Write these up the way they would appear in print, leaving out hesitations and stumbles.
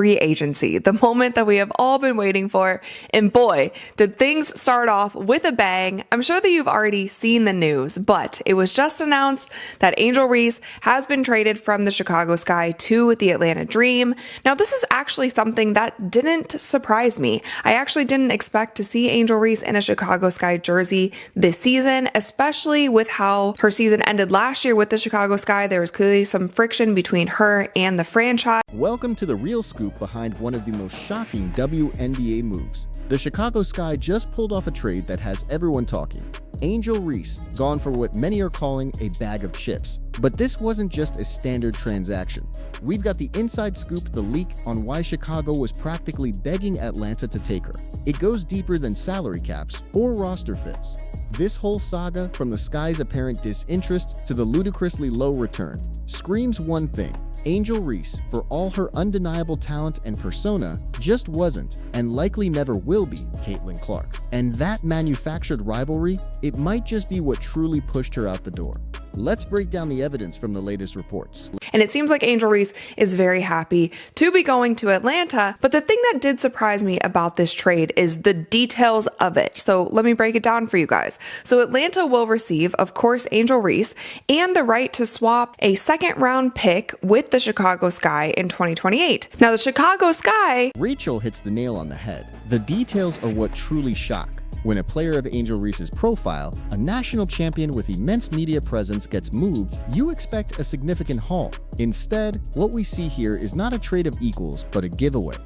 free agency, the moment that we have all been waiting for. And boy, did things start off with a bang. I'm sure that you've already seen the news, but it was just announced that Angel Reese has been traded from the Chicago Sky to the Atlanta Dream. Now, this is actually something that didn't surprise me. I actually didn't expect to see Angel Reese in a Chicago Sky jersey this season, especially with how her season ended last year with the Chicago Sky. There was clearly some friction between her and the franchise. Welcome to the real scoop behind one of the most shocking WNBA moves. The Chicago Sky just pulled off a trade that has everyone talking. Angel Reese, gone for what many are calling a bag of chips. But this wasn't just a standard transaction. We've got the inside scoop, the leak on why Chicago was practically begging Atlanta to take her. It goes deeper than salary caps or roster fits. This whole saga, from the Sky's apparent disinterest to the ludicrously low return, screams one thing. Angel Reese, for all her undeniable talent and persona, just wasn't, and likely never will be, Caitlin Clark. And that manufactured rivalry, it might just be what truly pushed her out the door. Let's break down the evidence from the latest reports. And it seems like Angel Reese is very happy to be going to Atlanta, but the thing that did surprise me about this trade is the details of it. So let me break it down for you guys. So Atlanta will receive, of course, Angel Reese and the right to swap a second-round pick with the Chicago Sky in 2028. Now, the Chicago Sky... Rachel hits the nail on the head. The details are what truly shock. When a player of Angel Reese's profile, a national champion with immense media presence, gets moved, you expect a significant haul. Instead, what we see here is not a trade of equals, but a giveaway.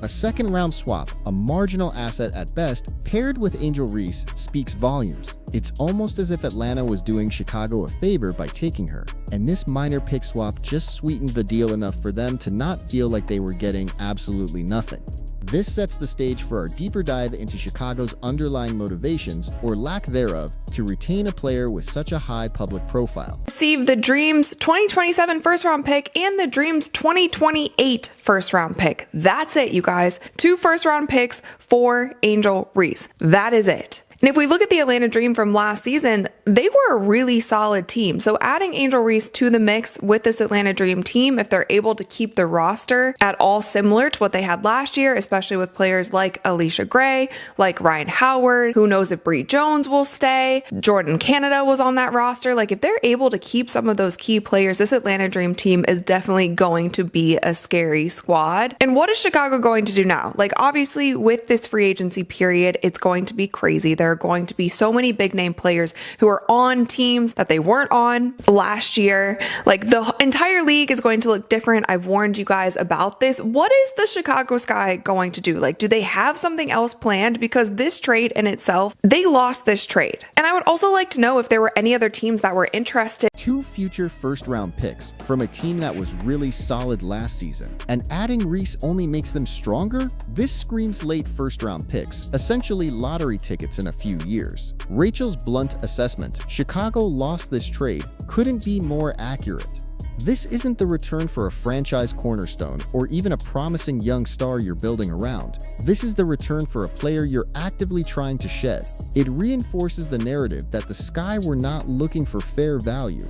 A second-round swap, a marginal asset at best, paired with Angel Reese, speaks volumes. It's almost as if Atlanta was doing Chicago a favor by taking her, and this minor pick swap just sweetened the deal enough for them to not feel like they were getting absolutely nothing. This sets the stage for our deeper dive into Chicago's underlying motivations, or lack thereof, to retain a player with such a high public profile. Receive the Dream's 2027 first-round pick and the Dream's 2028 first-round pick. That's it, you guys. 2 first-round picks for Angel Reese. That is it. And if we look at the Atlanta Dream from last season, they were a really solid team. So adding Angel Reese to the mix with this Atlanta Dream team, if they're able to keep the roster at all similar to what they had last year, especially with players like Alicia Gray, like Ryan Howard, who knows if Bree Jones will stay, Jordan Canada was on that roster. Like, if they're able to keep some of those key players, this Atlanta Dream team is definitely going to be a scary squad. And what is Chicago going to do now? Like, obviously with this free agency period, it's going to be crazy. There are going to be so many big name players who are on teams that they weren't on last year. Like, the entire league is going to look different. I've warned you guys about this. What is the Chicago Sky going to do? Like, do they have something else planned? Because this trade in itself, they lost this trade. And I would also like to know if there were any other teams that were interested. 2 future first-round picks from a team that was really solid last season, and adding Reese only makes them stronger? This screams late first-round picks, essentially lottery tickets in a few years. Rachel's blunt assessment, Chicago lost this trade, couldn't be more accurate. This isn't the return for a franchise cornerstone or even a promising young star you're building around. This is the return for a player you're actively trying to shed. It reinforces the narrative that the Sky were not looking for fair value.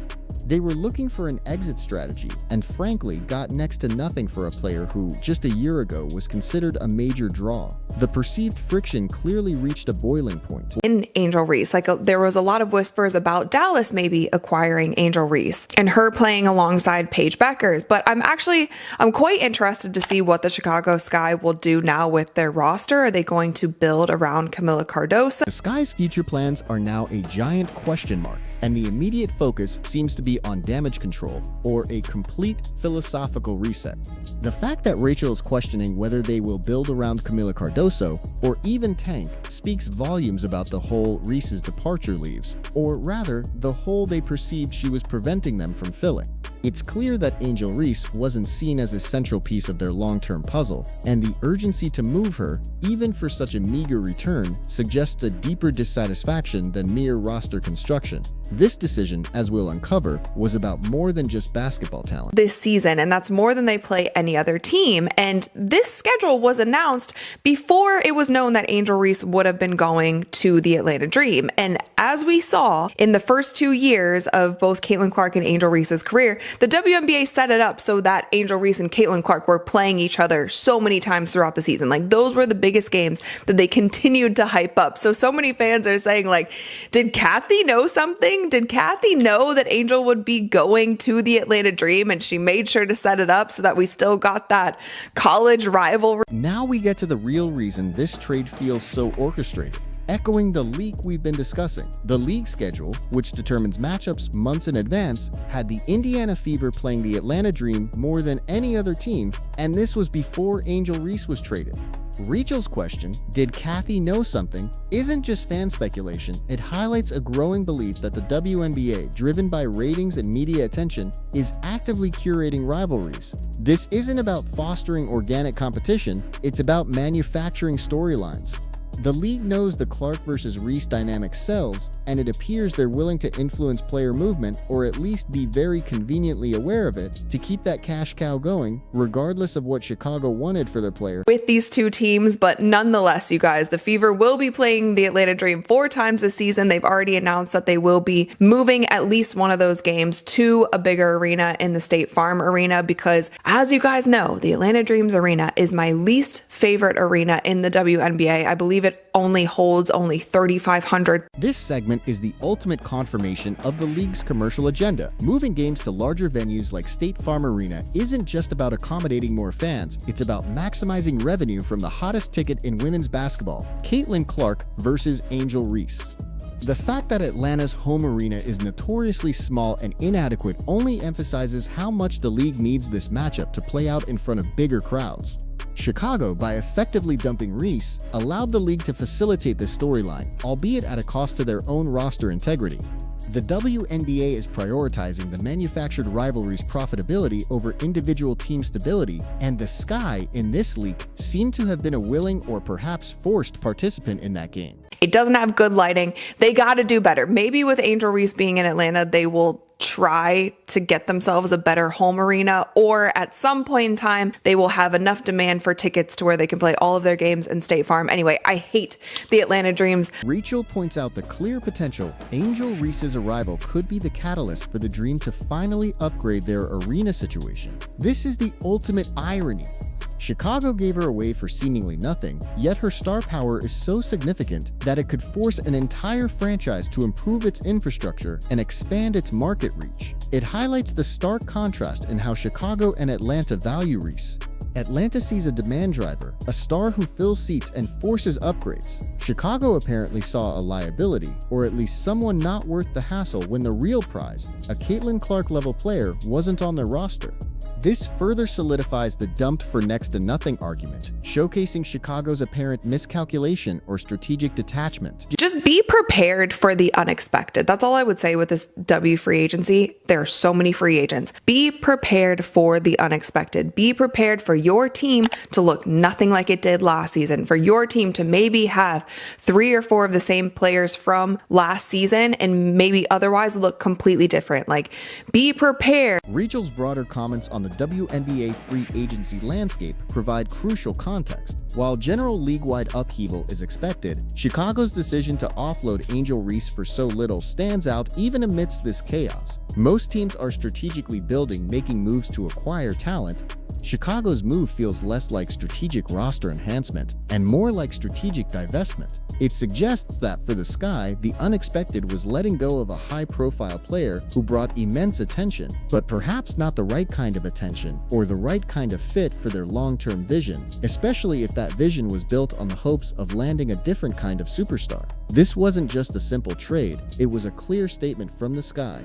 They were looking for an exit strategy, and frankly got next to nothing for a player who, just a year ago, was considered a major draw. The perceived friction clearly reached a boiling point. In Angel Reese, there was a lot of whispers about Dallas maybe acquiring Angel Reese and her playing alongside Paige Beckers, but I'm quite interested to see what the Chicago Sky will do now with their roster. Are they going to build around Camila Cardoso? The Sky's future plans are now a giant question mark, and the immediate focus seems to be on damage control or a complete philosophical reset. The fact that Rachel is questioning whether they will build around Camila Cardoso or even tank speaks volumes about the hole Reese's departure leaves, or rather, the hole they perceived she was preventing them from filling. It's clear that Angel Reese wasn't seen as a central piece of their long-term puzzle, and the urgency to move her, even for such a meager return, suggests a deeper dissatisfaction than mere roster construction. This decision, as we'll uncover, was about more than just basketball talent this season, and that's more than they play any other team. And this schedule was announced before it was known that Angel Reese would have been going to the Atlanta Dream. And as we saw in the first 2 years of both Caitlin Clark and Angel Reese's career, the WNBA set it up so that Angel Reese and Caitlin Clark were playing each other so many times throughout the season. Like, those were the biggest games that they continued to hype up. So many fans are saying, like, did Kathy know something? Did Kathy know that Angel would be going to the Atlanta Dream, and she made sure to set it up so that we still got that college rivalry? Now we get to the real reason this trade feels so orchestrated. Echoing the leak we've been discussing, the league schedule, which determines matchups months in advance, had the Indiana Fever playing the Atlanta Dream more than any other team, and this was before Angel Reese was traded. Rachel's question, did Kathy know something, isn't just fan speculation. It highlights a growing belief that the WNBA, driven by ratings and media attention, is actively curating rivalries. This isn't about fostering organic competition, it's about manufacturing storylines. The league knows the Clark versus Reese dynamic sells, and it appears they're willing to influence player movement, or at least be very conveniently aware of it, to keep that cash cow going, regardless of what Chicago wanted for their player. With these two teams, but nonetheless, you guys, the Fever will be playing the Atlanta Dream 4 times this season. They've already announced that they will be moving at least one of those games to a bigger arena in the State Farm Arena, because as you guys know, the Atlanta Dreams Arena is my least favorite arena in the WNBA. I believe it only holds 3,500. This segment is the ultimate confirmation of the league's commercial agenda. Moving games to larger venues like State Farm Arena isn't just about accommodating more fans, it's about maximizing revenue from the hottest ticket in women's basketball, Caitlin Clark versus Angel Reese. The fact that Atlanta's home arena is notoriously small and inadequate only emphasizes how much the league needs this matchup to play out in front of bigger crowds. Chicago, by effectively dumping Reese, allowed the league to facilitate this storyline, albeit at a cost to their own roster integrity. The WNBA is prioritizing the manufactured rivalry's profitability over individual team stability, and the Sky, in this leak, seem to have been a willing or perhaps forced participant in that game. It doesn't have good lighting. They got to do better. Maybe with Angel Reese being in Atlanta, they will try to get themselves a better home arena, or at some point in time, they will have enough demand for tickets to where they can play all of their games in State Farm. Anyway, I hate the Atlanta Dreams. Rachel points out the clear potential. Angel Reese's arrival could be the catalyst for the Dream to finally upgrade their arena situation. This is the ultimate irony. Chicago gave her away for seemingly nothing, yet her star power is so significant that it could force an entire franchise to improve its infrastructure and expand its market reach. It highlights the stark contrast in how Chicago and Atlanta value Reese. Atlanta sees a demand driver, a star who fills seats and forces upgrades. Chicago apparently saw a liability, or at least someone not worth the hassle, when the real prize, a Caitlin Clark-level player, wasn't on their roster. This further solidifies the dumped for next to nothing argument, showcasing Chicago's apparent miscalculation or strategic detachment. Just be prepared for the unexpected. That's all I would say with this W free agency. There are so many free agents. Be prepared for the unexpected. Be prepared for your team to look nothing like it did last season, for your team to maybe have 3 or 4 of the same players from last season and maybe otherwise look completely different. Like, be prepared. Rachel's broader comments on the WNBA free agency landscape provide crucial context. While general league-wide upheaval is expected, Chicago's decision to offload Angel Reese for so little stands out even amidst this chaos. Most teams are strategically making moves to acquire talent. Chicago's move feels less like strategic roster enhancement and more like strategic divestment. It suggests that for the Sky, the unexpected was letting go of a high-profile player who brought immense attention, but perhaps not the right kind of attention or the right kind of fit for their long-term vision, especially if that vision was built on the hopes of landing a different kind of superstar. This wasn't just a simple trade, it was a clear statement from the Sky.